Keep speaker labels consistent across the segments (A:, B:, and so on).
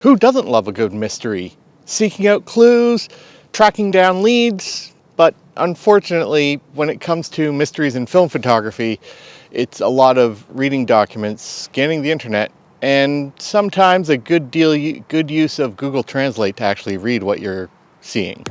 A: Who doesn't love a good mystery? Seeking out clues, tracking down leads, but unfortunately, when it comes to mysteries in film photography, it's a lot of reading documents, scanning the internet, and sometimes a good use of Google Translate to actually read what you're seeing.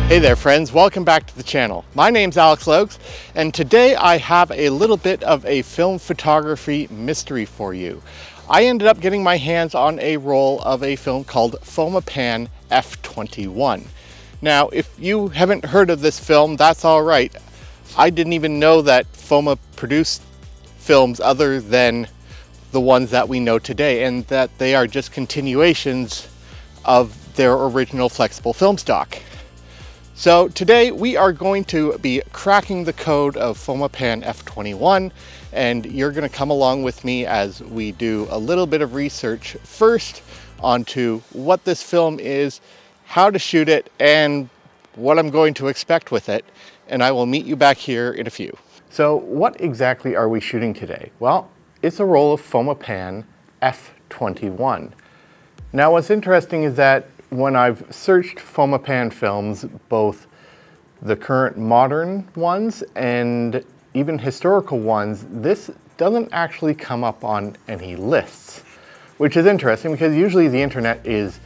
A: Hey there friends, welcome back to the channel. My name's Alex Lokes, and today I have a little bit of a film photography mystery for you. I ended up getting my hands on a roll of a film called Fomapan F21. Now, if you haven't heard of this film, that's all right. I didn't even know that Foma produced films other than the ones that we know today, and that they are just continuations of their original flexible film stock. So today we are going to be cracking the code of Fomapan F21, and you're going to come along with me as we do a little bit of research first onto what this film is, how to shoot it, and what I'm going to expect with it, and I will meet you back here in a few. So what exactly are we shooting today? Well, it's a roll of Fomapan F21. Now what's interesting is that when I've searched Fomapan films, both the current modern ones and even historical ones, this doesn't actually come up on any lists, which is interesting because usually the internet is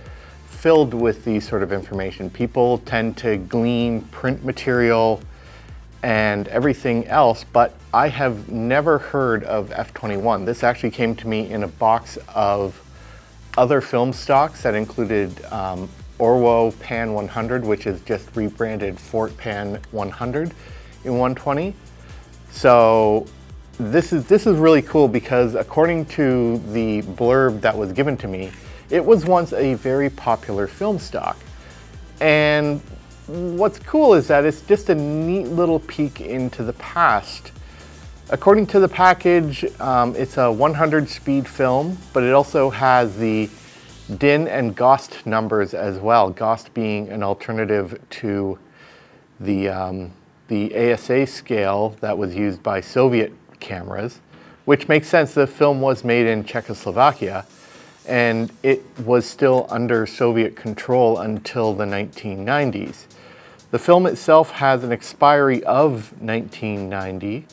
A: filled with these sort of information. People tend to glean print material and everything else, but I have never heard of F21. This actually came to me in a box of other film stocks that included Orwo Pan 100, which is just rebranded Fort Pan 100 in 120. So this is really cool because according to the blurb that was given to me, it was once a very popular film stock. And what's cool is that it's just a neat little peek into the past. According to the package, it's a 100 speed film, but it also has the DIN and GOST numbers as well. GOST being an alternative to the ASA scale that was used by Soviet cameras, which makes sense. The film was made in Czechoslovakia, and it was still under Soviet control until the 1990s. The film itself has an expiry of 1990.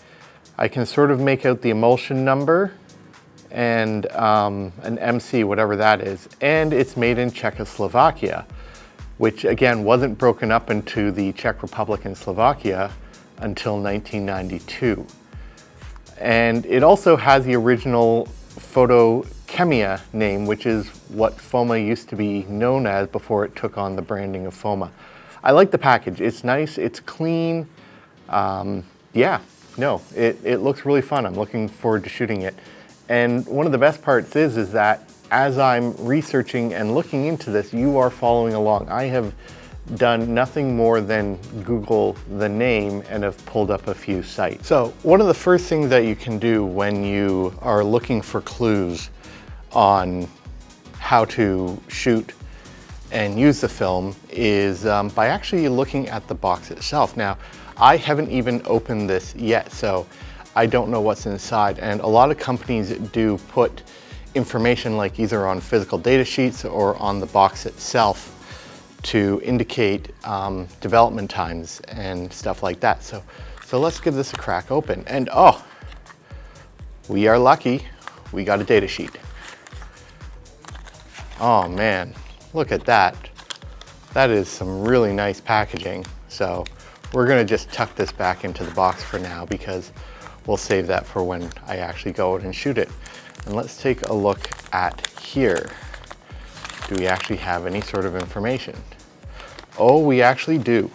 A: I can sort of make out the emulsion number and an MC, whatever that is, and it's made in Czechoslovakia, which again wasn't broken up into the Czech Republic and Slovakia until 1992. And it also has the original Photochemia name, which is what Foma used to be known as before it took on the branding of Foma. I like the package. It's nice, it's clean. Yeah. No, it looks really fun. I'm looking forward to shooting it. And one of the best parts is that as I'm researching and looking into this, you are following along. I have done nothing more than Google the name and have pulled up a few sites. So one of the first things that you can do when you are looking for clues on how to shoot and use the film is by actually looking at the box itself. Now, I haven't even opened this yet, so I don't know what's inside. And a lot of companies do put information like either on physical data sheets or on the box itself to indicate development times and stuff like that. So let's give this a crack open. And oh, we are lucky, we got a data sheet. Oh man, look at that. That is some really nice packaging. So we're gonna just tuck this back into the box for now because we'll save that for when I actually go out and shoot it. And let's take a look at here. Do we actually have any sort of information? Oh, we actually do.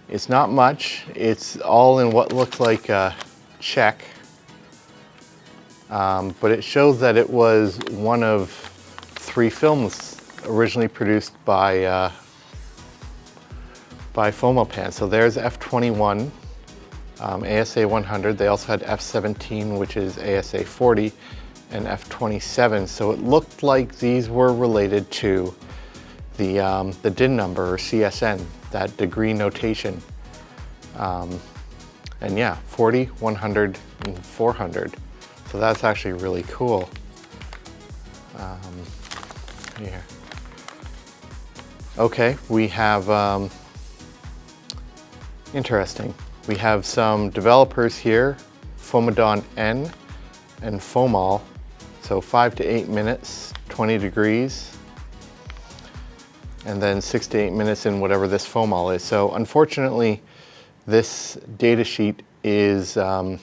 A: It's not much. It's all in what looks like a check. But it shows that it was one of 3 films originally produced by Fomapan. So there's F21, ASA 100. They also had F17, which is ASA 40, and F27. So it looked like these were related to the DIN number, or CSN, that degree notation. And yeah, 40, 100, and 400. So that's actually really cool. Here. Okay, we have, interesting. We have some developers here, Fomapan N and Fomal. So 5 to 8 minutes, 20 degrees. And then 6 to 8 minutes in whatever this Fomal is. So unfortunately, this data sheet is a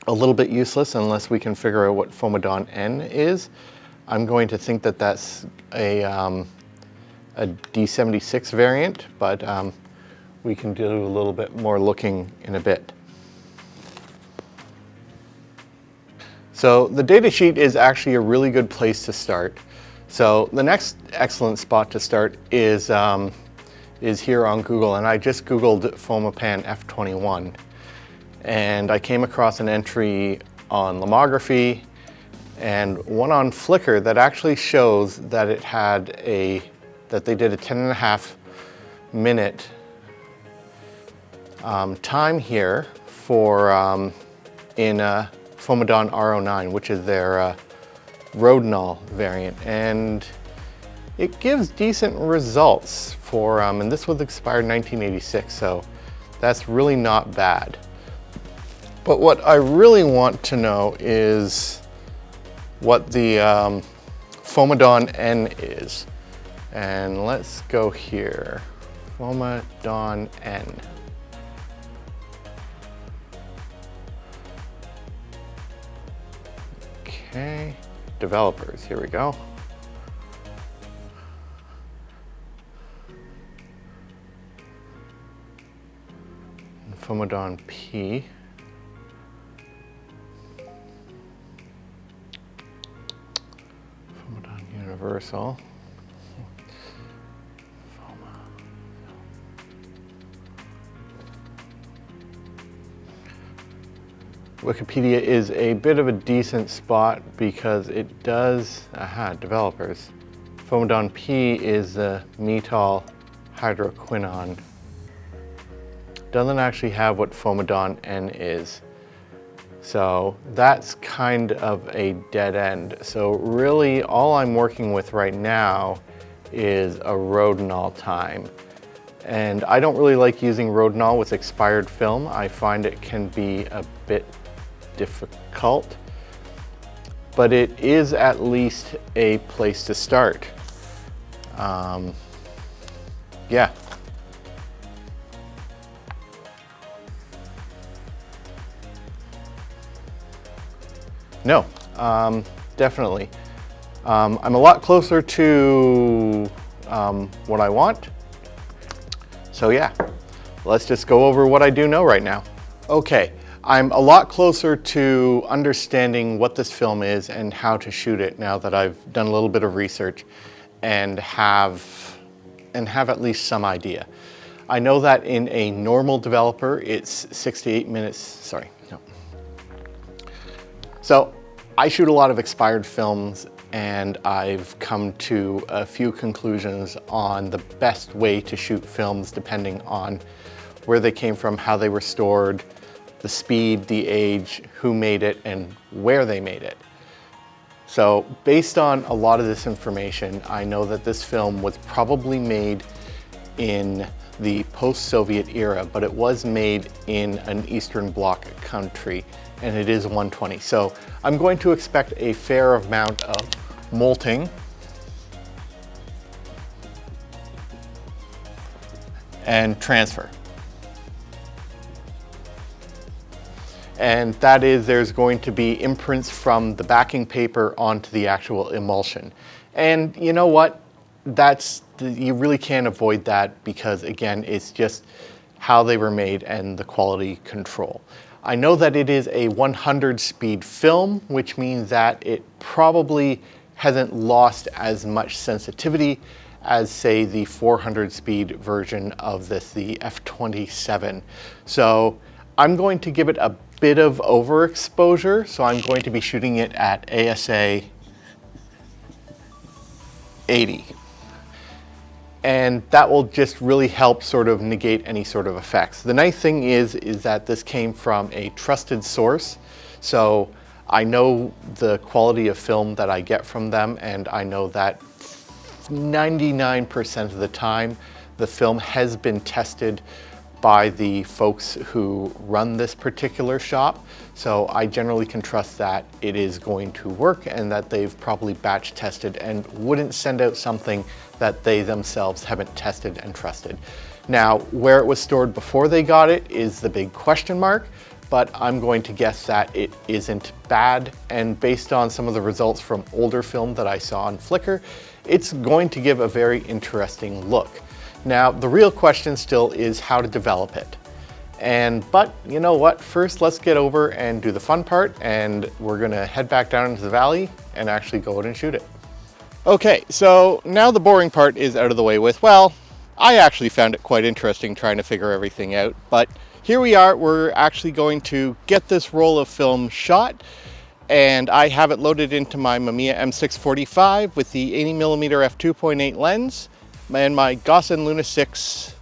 A: little bit useless unless we can figure out what Fomapan N is. I'm going to think that that's a D76 variant, but we can do a little bit more looking in a bit. So the data sheet is actually a really good place to start. So the next excellent spot to start is here on Google, and I just Googled Fomapan F21, and I came across an entry on Lomography and one on Flickr that actually shows that it had that they did a 10.5 minute time here for in Fomapan R09, which is their Rodinal variant, and it gives decent results for, and this was expired in 1986, so that's really not bad. But what I really want to know is what the Fomapan N is. And let's go here, Fomapan N. Okay, developers, here we go. Fomapan P. Fomapan Universal. Wikipedia is a bit of a decent spot because it does, developers. Fomapan P is the methyl hydroquinone. Doesn't actually have what Fomapan N is. So that's kind of a dead end. So really all I'm working with right now is a Rodinal time. And I don't really like using Rodinal with expired film. I find it can be a bit difficult, but it is at least a place to start. Yeah. No, definitely. I'm a lot closer to what I want. So yeah, let's just go over what I do know right now. Okay, I'm a lot closer to understanding what this film is and how to shoot it now that I've done a little bit of research and have at least some idea. I know that in a normal developer, it's 6 to 8 minutes, sorry, no. So I shoot a lot of expired films, and I've come to a few conclusions on the best way to shoot films depending on where they came from, how they were stored, the speed, the age, who made it, and where they made it. So based on a lot of this information, I know that this film was probably made in the post-Soviet era, but it was made in an Eastern Bloc country, and it is 120. So I'm going to expect a fair amount of molting and transfer. And that is, there's going to be imprints from the backing paper onto the actual emulsion. And you know what? You really can't avoid that because, again, it's just how they were made and the quality control. I know that it is a 100 speed film, which means that it probably hasn't lost as much sensitivity as, say, the 400 speed version of this, the F27. So I'm going to give it a bit of overexposure, so I'm going to be shooting it at ASA 80. And that will just really help sort of negate any sort of effects. The nice thing is that this came from a trusted source, so I know the quality of film that I get from them, and I know that 99% of the time the film has been tested by the folks who run this particular shop. So I generally can trust that it is going to work and that they've probably batch tested and wouldn't send out something that they themselves haven't tested and trusted. Now, where it was stored before they got it is the big question mark, but I'm going to guess that it isn't bad. And based on some of the results from older film that I saw on Flickr, it's going to give a very interesting look. Now, the real question still is how to develop it. But you know what? First, let's get over and do the fun part, and we're gonna head back down into the valley and actually go out and shoot it. Okay, so now the boring part is out of the way with, well, I actually found it quite interesting trying to figure everything out, but here we are, we're actually going to get this roll of film shot, and I have it loaded into my Mamiya M645 with the 80mm f2.8 lens, and my Gossen Luna 6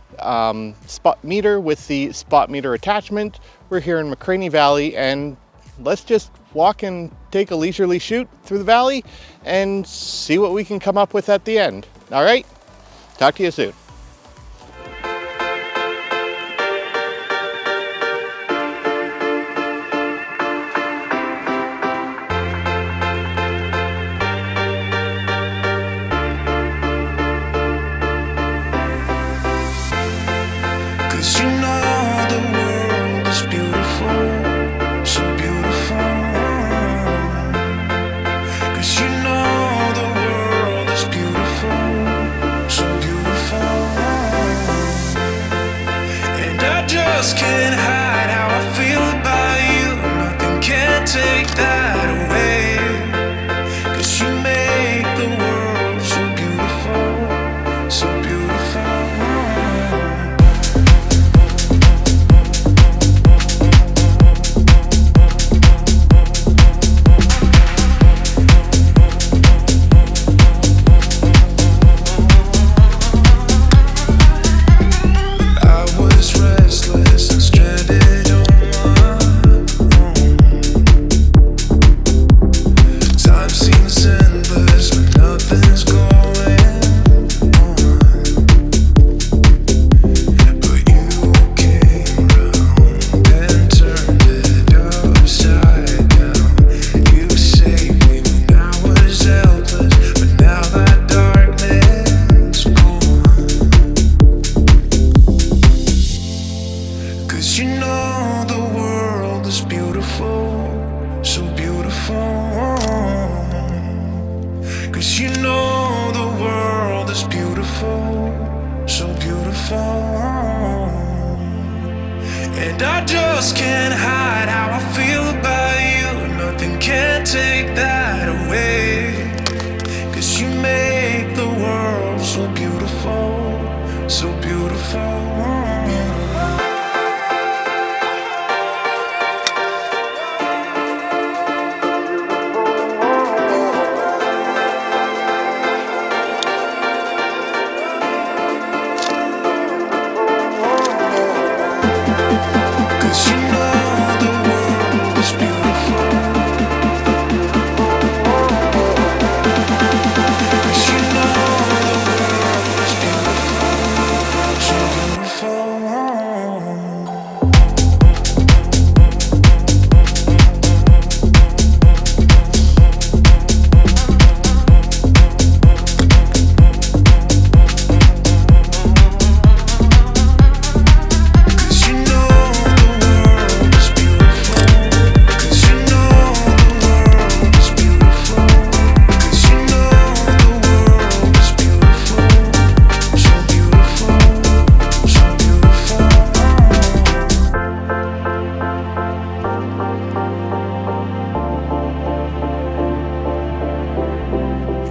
A: spot meter with the spot meter attachment. We're here in McCraney Valley, and let's just walk and take a leisurely shoot through the valley and see what we can come up with at the end. All right, talk to you soon.
B: Can't hide how I feel about you. Nothing can take that away. 'Cause you make the world so beautiful, so beautiful. And I just can't hide how I feel about you. Nothing can take that away. 'Cause you make the world so beautiful, so beautiful.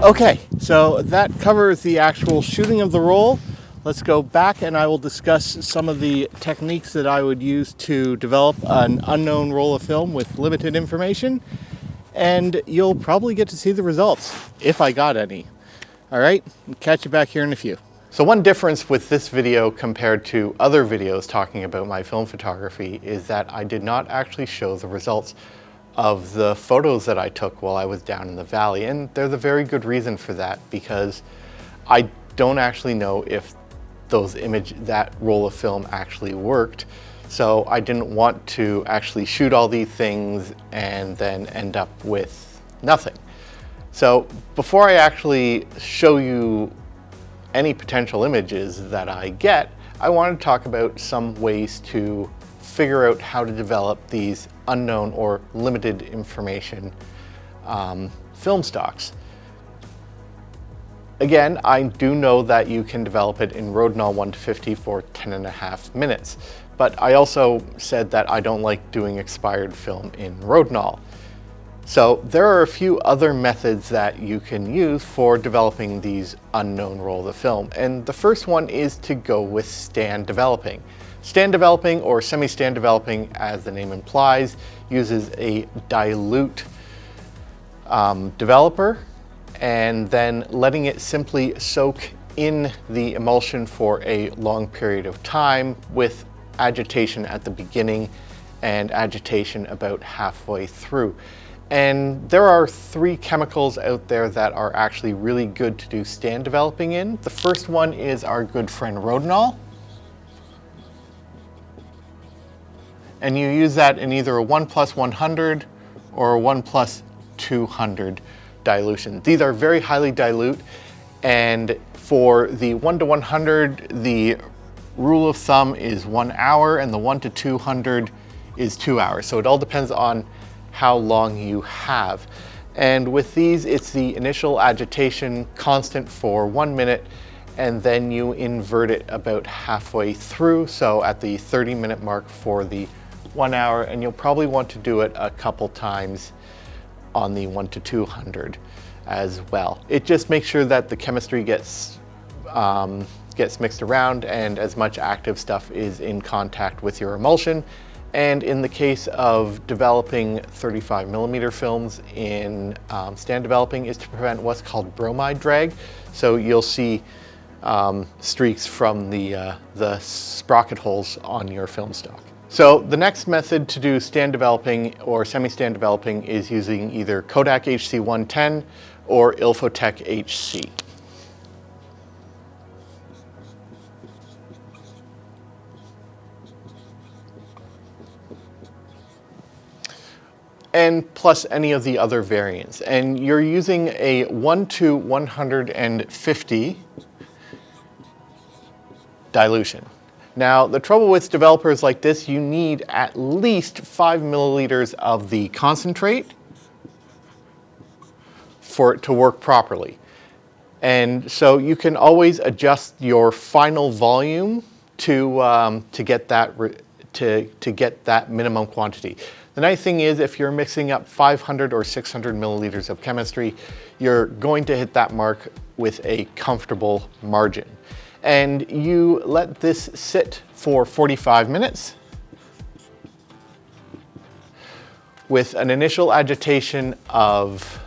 A: Okay, so that covers the actual shooting of the roll. let's go back and I will discuss some of the techniques that I would use to develop an unknown roll of film with limited information, and you'll probably get to see the results, if I got any. All right, catch you back here in a few. So one difference with this video compared to other videos talking about my film photography is that I did not actually show the results of the photos that I took while I was down in the valley. And there's a very good reason for that, because I don't actually know if that roll of film actually worked. So I didn't want to actually shoot all these things and then end up with nothing. So before I actually show you any potential images that I get, I want to talk about some ways to figure out how to develop these unknown or limited information film stocks. Again, I do know that you can develop it in Rodinal 1:50 for 10.5 minutes, but I also said that I don't like doing expired film in Rodinal. So there are a few other methods that you can use for developing these unknown rolls of film. And the first one is to go with stand developing. Stand developing, or semi-stand developing as the name implies, uses a dilute developer and then letting it simply soak in the emulsion for a long period of time with agitation at the beginning and agitation about halfway through. And there are 3 chemicals out there that are actually really good to do stand developing in. The first one is our good friend Rodinal. And you use that in either a 1+100 or a 1+200 dilution. These are very highly dilute, and for the 1:100, the rule of thumb is 1 hour, and the 1:200 is 2 hours. So it all depends on how long you have. And with these, it's the initial agitation constant for 1 minute, and then you invert it about halfway through, so at the 30-minute mark for the 1 hour, and you'll probably want to do it a couple times on the 1:200 as well. It just makes sure that the chemistry gets mixed around and as much active stuff is in contact with your emulsion. And in the case of developing 35mm films in stand developing, is to prevent what's called bromide drag. So you'll see streaks from the sprocket holes on your film stock. So the next method to do stand developing or semi-stand developing is using either Kodak HC110 or Ilfotec HC. And plus any of the other variants. And you're using a 1:150 dilution. Now, the trouble with developers like this, you need at least 5 milliliters of the concentrate for it to work properly. And so you can always adjust your final volume to get that minimum quantity. The nice thing is, if you're mixing up 500 or 600 milliliters of chemistry, you're going to hit that mark with a comfortable margin. And you let this sit for 45 minutes with an initial agitation of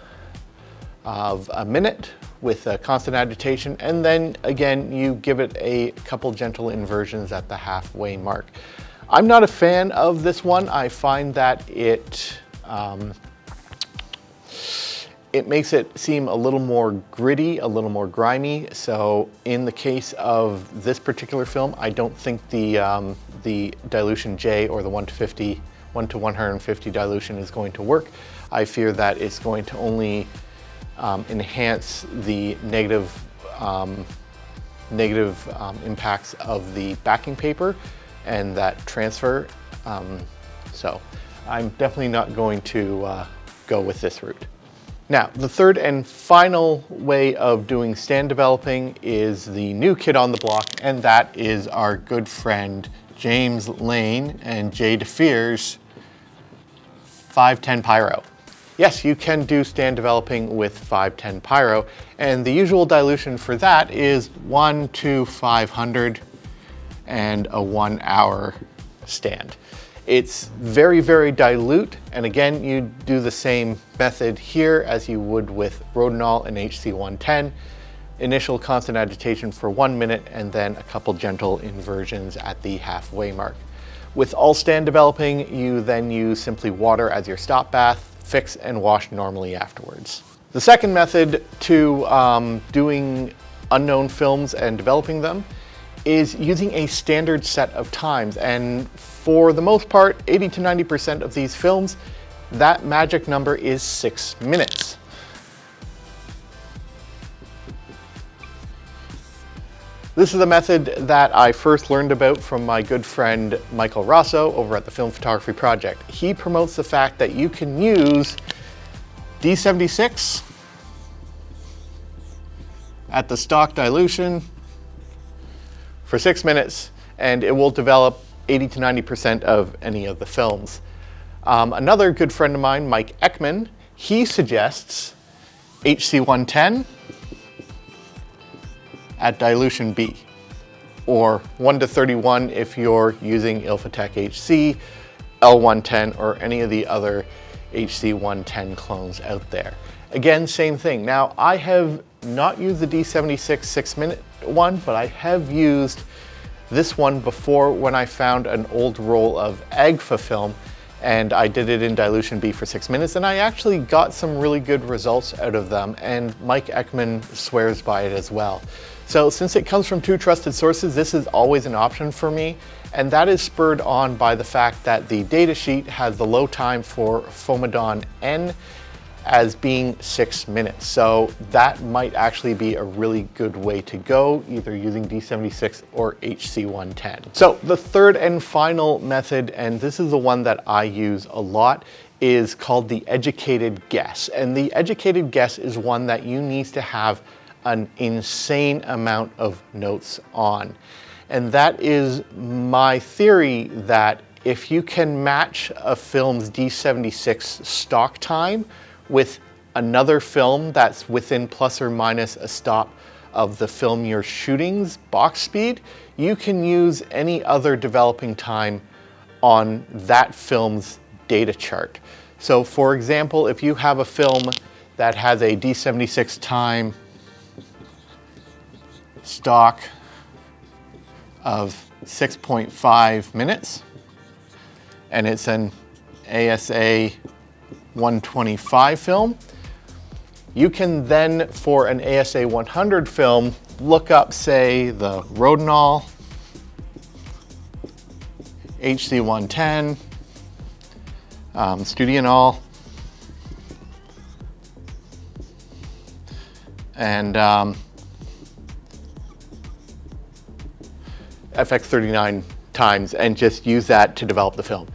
A: a minute with a constant agitation, and then again you give it a couple gentle inversions at the halfway mark. I'm not a fan of this one. I find that it makes it seem a little more gritty, a little more grimy. So in the case of this particular film, I don't think the dilution J or the 1:150 dilution is going to work. I fear that it's going to only enhance the negative impacts of the backing paper and that transfer. So I'm definitely not going to go with this route. Now, the third and final way of doing stand developing is the new kid on the block, and that is our good friend James Lane and Jay DeFeer's 510 Pyro. Yes, you can do stand developing with 510 pyro, and the usual dilution for that is 1 to 500 and a 1 hour stand. It's very, very dilute, and again, you do the same method here as you would with Rodinal and HC110. Initial constant agitation for 1 minute, and then a couple gentle inversions at the halfway mark. With all stand developing, you then use simply water as your stop bath, fix and wash normally afterwards. The second method to doing unknown films and developing them is using a standard set of times, and for the most part, 80 to 90% of these films, that magic number is 6 minutes. This is a method that I first learned about from my good friend Michael Rosso over at the Film Photography Project. He promotes the fact that you can use D76 at the stock dilution for 6 minutes, and it will develop 80 to 90% of any of the films. Another good friend of mine, Mike Ekman, he suggests HC110 at dilution B, or 1 to 31 if you're using Ilfotec HC, L110, or any of the other HC110 clones out there. Again, same thing. Now, I have not used the D76 6-minute one, but I have used this one before when I found an old roll of Agfa film, and I did it in dilution B for 6 minutes, and I actually got some really good results out of them, and Mike Ekman swears by it as well. So since it comes from two trusted sources, this is always an option for me, and that is spurred on by the fact that the datasheet has the low time for Fomapan N as being 6 minutes. So that might actually be a really good way to go, either using D76 or HC110. So the third and final method, and this is the one that I use a lot, is called the educated guess. And the educated guess is one that you need to have an insane amount of notes on. And that is my theory that if you can match a film's D76 stock time with another film that's within plus or minus a stop of the film you're shooting's box speed, you can use any other developing time on that film's data chart. So for example, if you have a film that has a D76 time stock of 6.5 minutes, and it's an ASA 125 film, you can then, for an ASA 100 film, look up, say, the Rodinal, HC110, Studional, and FX39 times, and just use that to develop the film.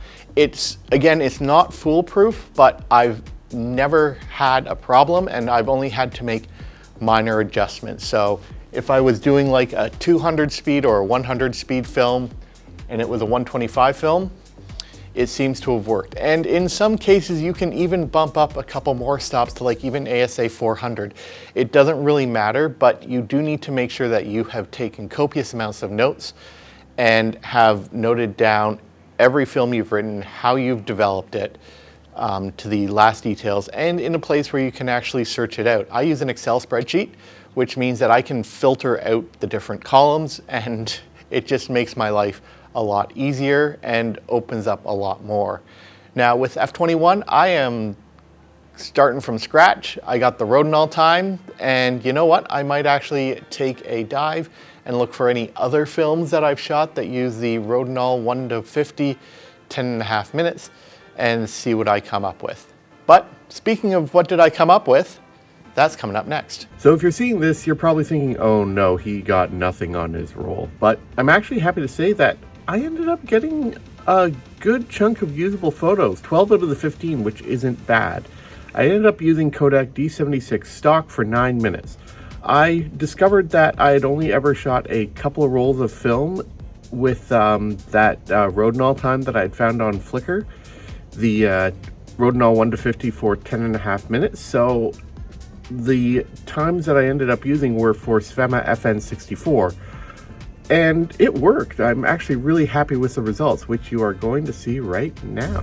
A: Again, it's not foolproof, but I've never had a problem, and I've only had to make minor adjustments. So if I was doing like a 200 speed or a 100 speed film and it was a 125 film, it seems to have worked. And in some cases, you can even bump up a couple more stops to like even ASA 400. It doesn't really matter, but you do need to make sure that you have taken copious amounts of notes and have noted down every film you've written, how you've developed it, to the last details, and in a place where you can actually search it out. I use an Excel spreadsheet, which means that I can filter out the different columns, and it just makes my life a lot easier and opens up a lot more. Now with F21, I am starting from scratch. I got the Rodinal time, and you know what? I might actually take a dive and look for any other films that I've shot that use the Rodinal 1 to 50, 10.5 minutes, and see what I come up with. But speaking of what did I come up with, that's coming up next.
C: So if you're seeing this, you're probably thinking, oh no, he got nothing on his roll. But I'm actually happy to say that I ended up getting a good chunk of usable photos, 12 out of the 15, which isn't bad. I ended up using Kodak D76 stock for 9 minutes. I discovered that I had only ever shot a couple of rolls of film with that Rodinal time that I had found on Flickr. The wrote in all 1 to 50 for 10.5 minutes. So the times that I ended up using were for Fomapan F21, and it worked. I'm actually really happy with the results, which you are going to see right now.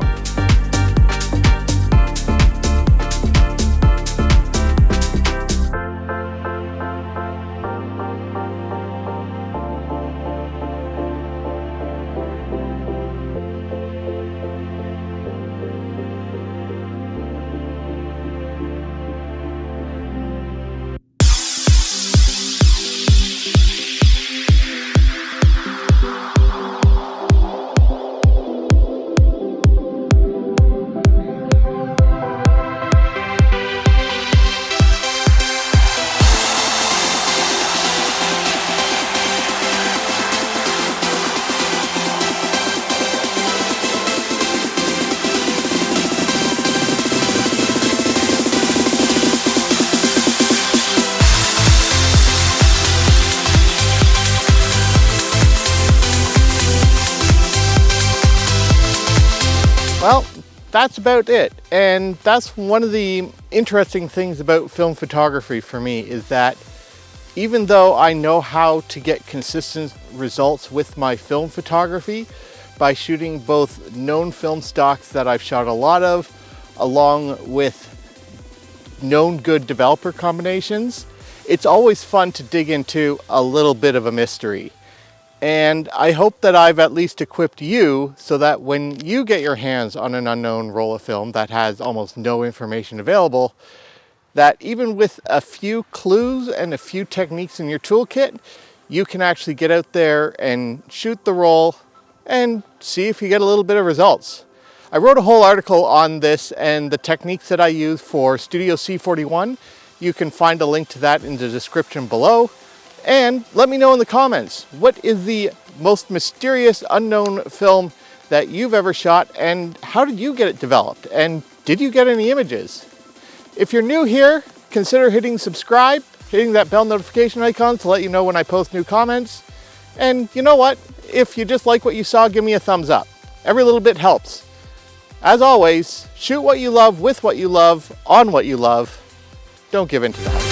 A: Well, that's about it. And that's one of the interesting things about film photography for me, is that even though I know how to get consistent results with my film photography by shooting both known film stocks that I've shot a lot of, along with known good developer combinations, it's always fun to dig into a little bit of a mystery. And I hope that I've at least equipped you so that when you get your hands on an unknown roll of film that has almost no information available, that even with a few clues and a few techniques in your toolkit, you can actually get out there and shoot the roll and see if you get a little bit of results. I wrote a whole article on this and the techniques that I use for Studio C41. You can find a link to that in the description below. And let me know in the comments, what is the most mysterious unknown film that you've ever shot, and how did you get it developed? And did you get any images? If you're new here, consider hitting subscribe, hitting that bell notification icon to let you know when I post new comments. And you know what? If you just like what you saw, give me a thumbs up. Every little bit helps. As always, shoot what you love, with what you love, on what you love. Don't give in to that.